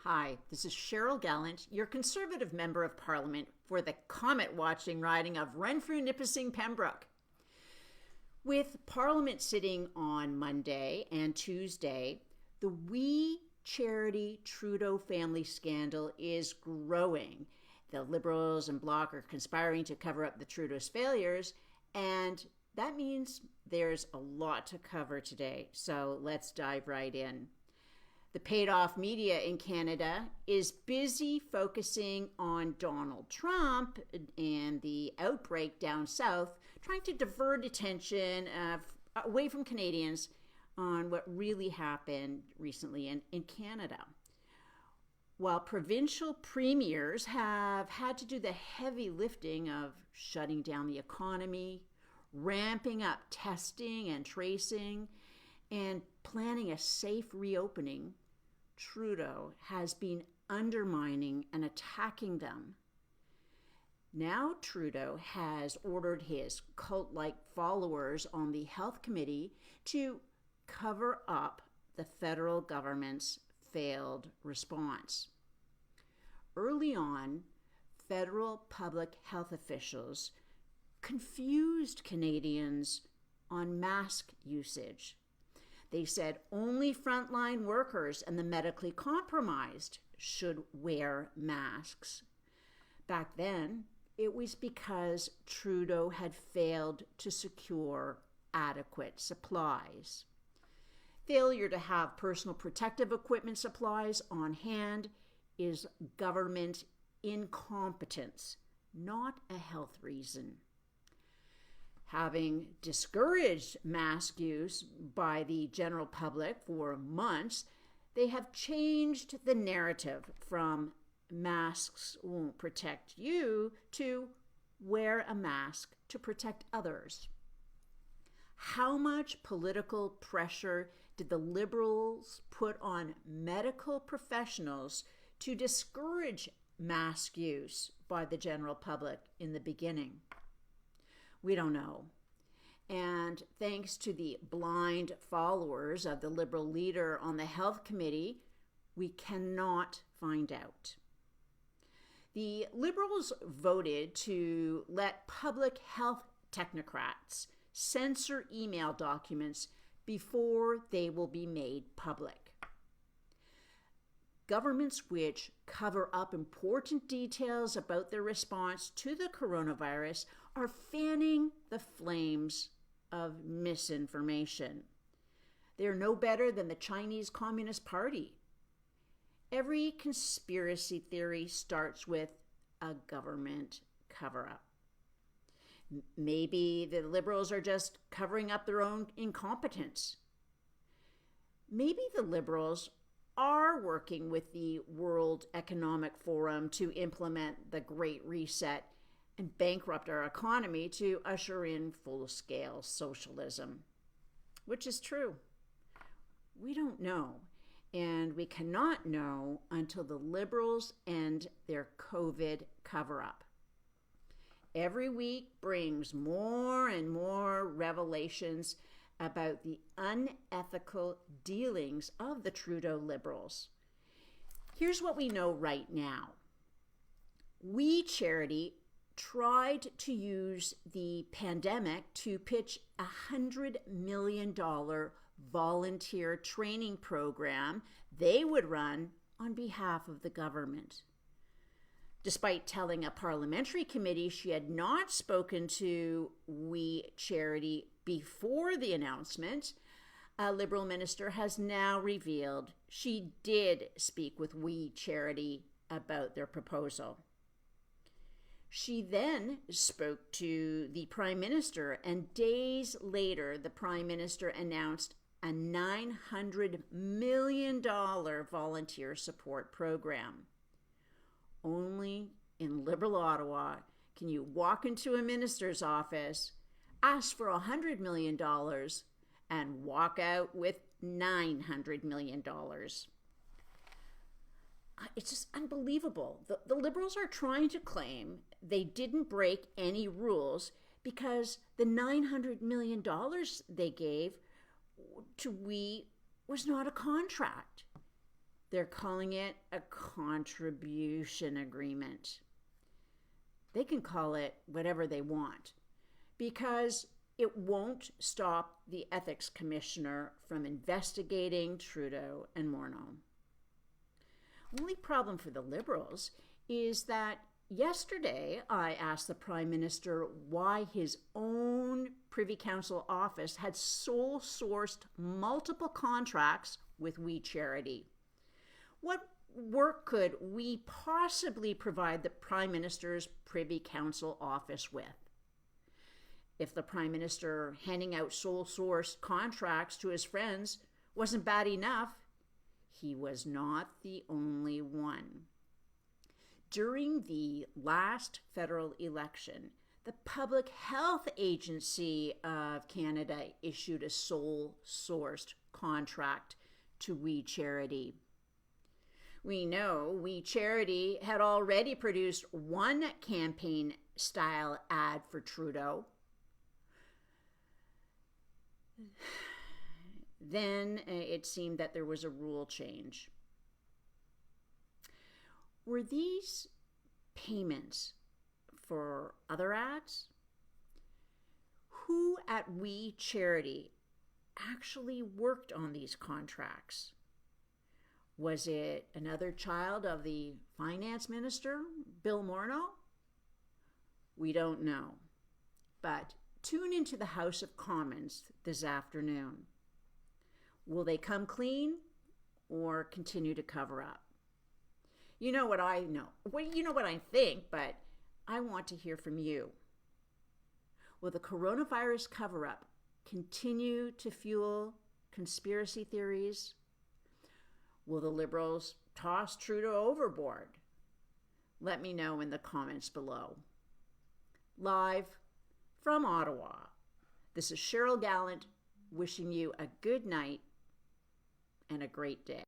Hi, this is Cheryl Gallant, your Conservative Member of Parliament for the comet-watching riding of Renfrew-Nipissing-Pembroke. With Parliament sitting on Monday and Tuesday, the We Charity Trudeau family scandal is growing. The Liberals and Bloc are conspiring to cover up the Trudeau's failures, and that means there's a lot to cover today. So let's dive right in. The paid-off media in Canada is busy focusing on Donald Trump and the outbreak down south, trying to divert attention away from Canadians on what really happened recently in Canada. While provincial premiers have had to do the heavy lifting of shutting down the economy, ramping up testing and tracing, and planning a safe reopening, Trudeau has been undermining and attacking them. Now Trudeau has ordered his cult-like followers on the Health Committee to cover up the federal government's failed response. Early on, federal public health officials confused Canadians on mask usage. They said only frontline workers and the medically compromised should wear masks. Back then, it was because Trudeau had failed to secure adequate supplies. Failure to have personal protective equipment supplies on hand is government incompetence, not a health reason. Having discouraged mask use by the general public for months, they have changed the narrative from masks won't protect you to wear a mask to protect others. How much political pressure did the Liberals put on medical professionals to discourage mask use by the general public in the beginning? We don't know. And thanks to the blind followers of the Liberal leader on the Health Committee, we cannot find out. The Liberals voted to let public health technocrats censor email documents before they will be made public. Governments which cover up important details about their response to the coronavirus are fanning the flames of misinformation. They are no better than the Chinese Communist Party. Every conspiracy theory starts with a government cover-up. Maybe the Liberals are just covering up their own incompetence. Maybe the Liberals are working with the World Economic Forum to implement the Great Reset and bankrupt our economy to usher in full-scale socialism, which is true. We don't know, and we cannot know until the Liberals end their COVID cover-up. Every week brings more and more revelations about the unethical dealings of the Trudeau Liberals. Here's what we know right now. We Charity tried to use the pandemic to pitch a $100 million volunteer training program they would run on behalf of the government. Despite telling a parliamentary committee she had not spoken to We Charity before the announcement, a Liberal minister has now revealed she did speak with We Charity about their proposal. She then spoke to the Prime Minister, and days later, the Prime Minister announced a $900 million volunteer support program. Only in Liberal Ottawa can you walk into a minister's office, ask for $100 million, and walk out with $900 million. It's just unbelievable. The Liberals are trying to claim they didn't break any rules because the $900 million they gave to We was not a contract. They're calling it a contribution agreement. They can call it whatever they want because it won't stop the ethics commissioner from investigating Trudeau and Morneau. Only problem for the Liberals is that yesterday I asked the Prime Minister why his own Privy Council office had sole sourced multiple contracts with We Charity. What work could we possibly provide the Prime Minister's Privy Council office with? If the Prime Minister handing out sole source contracts to his friends wasn't bad enough, he was not the only one. During the last federal election, the Public Health Agency of Canada issued a sole sourced contract to We Charity. We know We Charity had already produced one campaign-style ad for Trudeau. Then it seemed that there was a rule change. Were these payments for other ads? Who at We Charity actually worked on these contracts? Was it another child of the finance minister, Bill Morneau? We don't know. But tune into the House of Commons this afternoon. Will they come clean or continue to cover up? You know what I know. Well, you know what I think, but I want to hear from you. Will the coronavirus cover-up continue to fuel conspiracy theories? Will the Liberals toss Trudeau overboard? Let me know in the comments below. Live from Ottawa, this is Cheryl Gallant wishing you a good night and a great day.